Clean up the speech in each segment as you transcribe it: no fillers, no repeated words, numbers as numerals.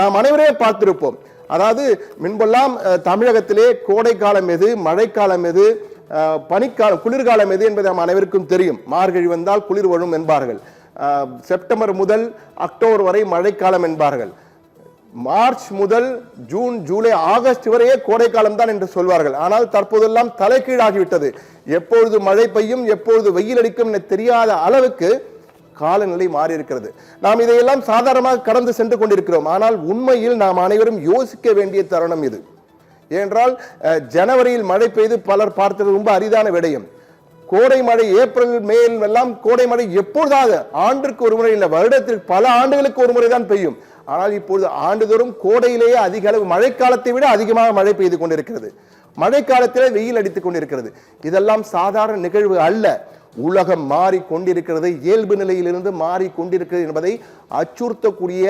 நாம் அனைவரே பார்த்திருப்போம். அதாவது முன்பெல்லாம் தமிழகத்திலே கோடை காலம் எது, மழைக்காலம் எது, பனிக்காலம், குளிர்காலம் எது என்பது நாம் அனைவருக்கும் தெரியும். மார்கழி வந்தால் குளிர் வரும் என்பார்கள். செப்டம்பர் முதல் அக்டோபர் வரை மழைக்காலம் என்பார்கள். மார்ச் முதல் ஜூன், ஜூலை, ஆகஸ்ட் வரையே கோடைக்காலம் தான் என்று சொல்வார்கள். ஆனால் தற்போதெல்லாம் தலைகீழாகிவிட்டது. எப்பொழுது மழை பெய்யும், எப்பொழுது வெயில் அடிக்கும் என தெரியாத அளவுக்கு காலநிலை மாறி இருக்கிறது. நாம் இதையெல்லாம் சாதாரணமாக கடந்து சென்று கொண்டிருக்கிறோம். ஆனால் உண்மையில் நாம் அனைவரும் யோசிக்க வேண்டிய தருணம் இது. ஏனென்றால் ஜனவரியில் மழை பெய்து பலர் பார்த்தது ரொம்ப அரிதான விடயம். கோடை மழை ஏப்ரல் மே எல்லாம் கோடை மழை எப்பொழுதாவது ஆண்டுக்கு ஒரு முறை இல்லை, வருடத்திற்கு பல ஆண்டுகளுக்கு ஒரு முறை தான் பெய்யும். ஆனால் இப்பொழுது ஆண்டுதோறும் கோடையிலேயே அதிக அளவு, மழைக்காலத்தை விட அதிகமாக மழை பெய்து கொண்டிருக்கிறது. மழைக்காலத்திலே வெயில் அடித்துக் கொண்டிருக்கிறது. இதெல்லாம் சாதாரண நிகழ்வு அல்ல. உலகம் மாறி கொண்டிருக்கிறது, இயல்பு நிலையிலிருந்து மாறி கொண்டிருக்கிறது என்பதை அச்சுறுத்தக்கூடிய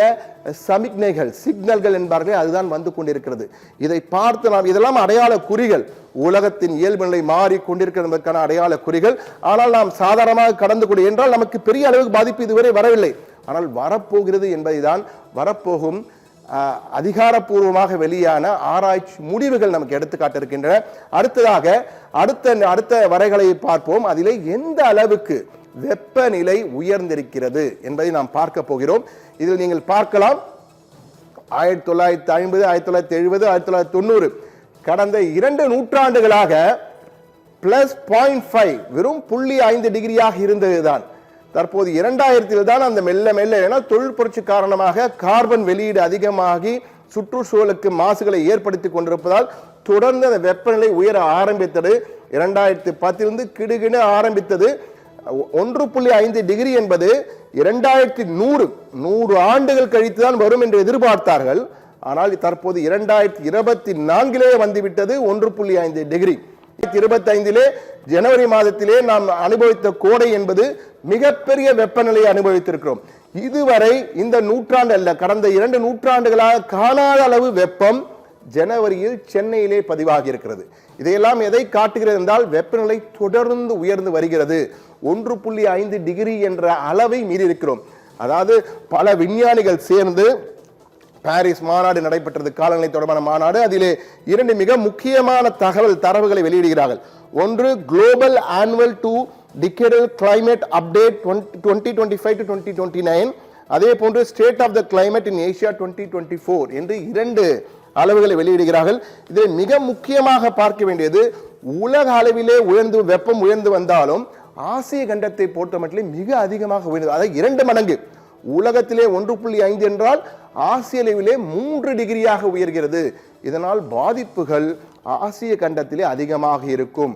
சமிக்ஞைகள், சிக்னல்கள் என்பார்கள், அதுதான் வந்து கொண்டிருக்கிறது. இதை பார்த்து நாம், இதெல்லாம் அடையாள குறிகள், உலகத்தின் இயல்பு நிலை மாறி கொண்டிருக்கிறது என்பதற்கான அடையாள குறிகள். ஆனால் நாம் சாதாரணமாக கடந்து கொண்டு என்றால் நமக்கு பெரிய அளவுக்கு பாதிப்பு இதுவரை வரவில்லை. ஆனால் வரப்போகிறது என்பதை தான் வரப்போகும் அதிகாரப்பூர்வமாக வெளியான ஆராய்ச்சி முடிவுகள் நமக்கு எடுத்துக்காட்ட இருக்கின்றன. அடுத்ததாக அடுத்த வரைகளை பார்ப்போம். அதிலே எந்த அளவுக்கு வெப்பநிலை உயர்ந்திருக்கிறது என்பதை நாம் பார்க்க போகிறோம். இதில் நீங்கள் பார்க்கலாம், 1950, 1970, 1990 கடந்த 2 நூற்றாண்டுகளாக +0.5 வெறும் 0.5 டிகிரியாக இருந்ததுதான். தற்போது 2000 தான் அந்த மெல்ல மெல்ல, ஏன்னா தொழில் புரட்சி காரணமாக கார்பன் வெளியீடு அதிகமாகி சுற்றுச்சூழலுக்கு மாசுகளை ஏற்படுத்தி கொண்டிருப்பதால் தொடர்ந்து அந்த வெப்பநிலை உயர ஆரம்பித்தது. 2010 கிடுகிடு ஆரம்பித்தது. 1.5 டிகிரி என்பது 2100 ஆண்டுகள் கழித்துதான் வரும் என்று எதிர்பார்த்தார்கள். ஆனால் தற்போது 2024 வந்துவிட்டது 1.5 டிகிரி. 2025 ஜனவரி மாதத்திலே நாம் அனுபவித்த கோடை என்பது மிகப்பெரிய வெப்பநிலையை அனுபவித்திருக்கிறோம். இதுவரை இந்த நூற்றாண்டு அல்ல, கடந்த 2 நூற்றாண்டுகளாக காணாத அளவு வெப்பம் ஜனவரியில் சென்னையிலே பதிவாகி இருக்கிறது. இதையெல்லாம் எதை காட்டுகிறது என்றால், வெப்பநிலை தொடர்ந்து உயர்ந்து வருகிறது. 1.5 டிகிரி என்ற அளவை மீறி இருக்கிறோம். அதாவது பல விஞ்ஞானிகள் சேர்ந்து பாரிஸ் மாநாடு நடைபெற்றது, காலநிலை தொடர்பான மாநாடு. அதிலே 2 மிக முக்கியமான தரவுகளை வெளியிடுகிறார்கள். ஒன்று global annual to decadal climate update 2025 to 2029, அதே போன்று state of the climate in Asia 2024 என்று 2 அளவுகளை வெளியிடுகிறார்கள். இதில் மிக முக்கியமாக பார்க்க வேண்டியது, உலக அளவிலே வெப்பம் உயர்ந்து வந்தாலும் ஆசிய கண்டத்தை பொறுத்த மட்டும் மிக அதிகமாக உயர்ந்தது. அதாவது 2 மடங்கு. உலகத்திலே 1.5 என்றால் ஆசிய அளவிலே 3 டிகிரியாக உயர்கிறது. இதனால் பாதிப்புகள் ஆசிய கண்டத்திலே அதிகமாக இருக்கும்.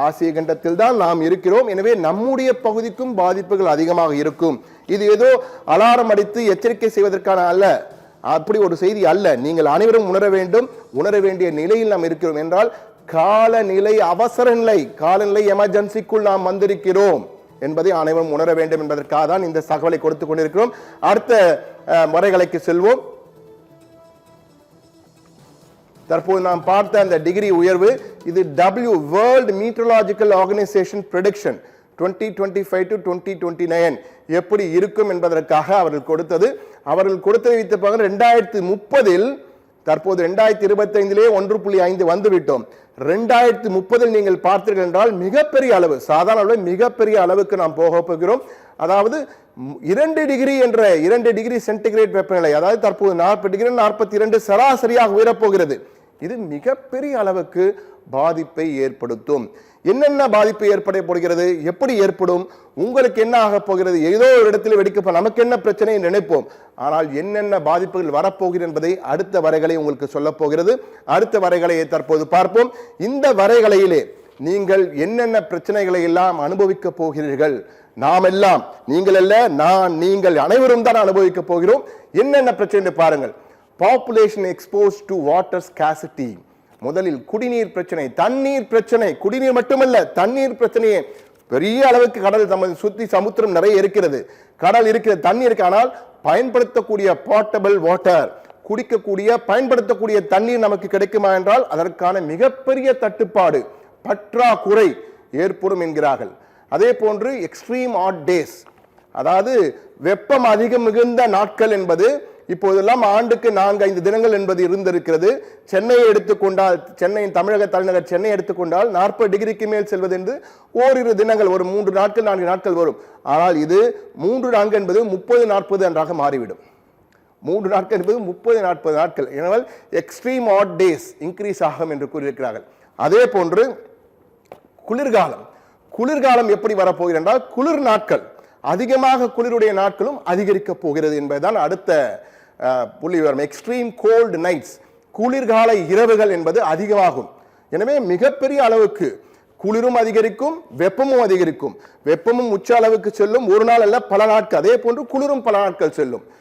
ஆசிய கண்டத்தில் தான் நாம் இருக்கிறோம். எனவே நம்முடைய பகுதிக்கும் பாதிப்புகள் அதிகமாக இருக்கும். இது ஏதோ அலாரம் அடித்து எச்சரிக்கை செய்வதற்கான அல்ல, அப்படி ஒரு செய்தி அல்ல. நீங்கள் அனைவரும் உணர வேண்டும். உணர வேண்டிய நிலையில் நாம் இருக்கிறோம். என்றால் காலநிலை அவசர நிலை, காலநிலை எமர்ஜென்சிக்குள் நாம் வந்திருக்கிறோம் என்பதை அனைவரும் உணர வேண்டும் என்பதற்காக தான் இந்த தகவலை கொடுத்துக் கொண்டிருக்கிறோம். அடுத்த வரைகலைக்கு செல்வோம். தற்போது நாம் பார்த்த அந்த டிகிரி உயர்வு, இது world meteorological organisation prediction 2025 to 2029 எப்படி இருக்கும் என்பதற்காக அவர்கள் கொடுத்தது. அவர்கள் கொடுத்ததை வைத்த பாருங்க, 2030 தற்போது 2025 1.5 வந்துவிட்டோம். 2030 நீங்கள் பார்த்தீர்கள் என்றால் மிகப்பெரிய அளவு, சாதாரண அளவு மிகப்பெரிய அளவுக்கு நாம் போக போகிறோம். அதாவது 2 டிகிரி என்ற 2 டிகிரி சென்டிகிரேட் வெப்பநிலை, அதாவது தற்போது 40 டிகிரி 42 சராசரியாக உயரப்போகிறது. இது மிகப்பெரிய அளவுக்கு பாதிப்பை ஏற்படுத்தும். என்னென்ன பாதிப்பு ஏற்பட போகிறது, எப்படி ஏற்படும், உங்களுக்கு என்ன ஆக போகிறது, ஏதோ ஒரு இடத்தில் வெடிக்க நமக்கு என்ன பிரச்சனை நினைப்போம். ஆனால் என்னென்ன பாதிப்புகள் வரப்போகிறது என்பதை அடுத்த வரைகளை உங்களுக்கு சொல்ல போகிறது. அடுத்த வரைகலையை தற்போது பார்ப்போம். இந்த வரைகலையிலே நீங்கள் என்னென்ன பிரச்சனைகளை எல்லாம் அனுபவிக்க போகிறீர்கள், நாம் எல்லாம், நீங்கள் அல்ல, நான், நீங்கள் அனைவரும் தான் அனுபவிக்க போகிறோம். என்னென்ன பிரச்சனை பாருங்கள். Population exposed to water scarcity. முதலில் குடிநீர் பிரச்சனை, தண்ணீர் பிரச்சனை. குடிநீர் மட்டுமல்ல, தண்ணீர் பிரச்சனையே பெரிய அளவுக்கு. கடல் சுத்தி சமுத்திரம் நிறைய இருக்கிறது, கடல் இருக்கிறது, தண்ணி இருக்கு. ஆனால் பயன்படுத்தக்கூடிய போர்ட்டபிள் வாட்டர், குடிக்கக்கூடிய பயன்படுத்தக்கூடிய தண்ணீர் நமக்கு கிடைக்குமா என்றால் அதற்கான மிகப்பெரிய தட்டுப்பாடு, பற்றாக்குறை ஏற்படும் என்கிறார்கள். அதே போன்று எக்ஸ்ட்ரீம் ஹாட் டேஸ், அதாவது வெப்பம் அதிகம் மிகுந்த நாட்கள் என்பது இப்போதெல்லாம் ஆண்டுக்கு 4-5 தினங்கள் என்பது இருந்திருக்கிறது. சென்னையை எடுத்துக்கொண்டால், சென்னையின் தமிழக தலைநகர் சென்னை எடுத்துக்கொண்டால் 40 டிகிரிக்கு மேல் செல்வது என்று ஓரிரு தினங்கள், ஒரு 3 நாட்கள் 4 நாட்கள் வரும். ஆனால் இது 3-4 என்பது 30-40 அன்றாக மாறிவிடும். 3 நாட்கள் என்பது 30-40 நாட்கள். எனவே எக்ஸ்ட்ரீம் ஹாட் டேஸ் இன்க்ரீஸ் ஆகும் என்று கூறியிருக்கிறார்கள். அதே போன்று குளிர்காலம், குளிர்காலம் எப்படி வரப்போகிறது என்றால், குளிர் நாட்கள் அதிகமாக, குளிருடைய நாட்களும் அதிகரிக்க போகிறது என்பதுதான் அடுத்த புள்ளி விவரம். எக்ஸ்ட்ரீம் கோல்டு நைட்ஸ், குளிர்கால இரவுகள் என்பது அதிகமாகும். எனவே மிகப்பெரிய அளவுக்கு குளிரும் அதிகரிக்கும், வெப்பமும் அதிகரிக்கும். வெப்பமும் உச்ச அளவுக்கு செல்லும், ஒரு நாள் அல்ல பல நாட்கள். அதே போன்று குளிரும் பல நாட்கள் செல்லும்.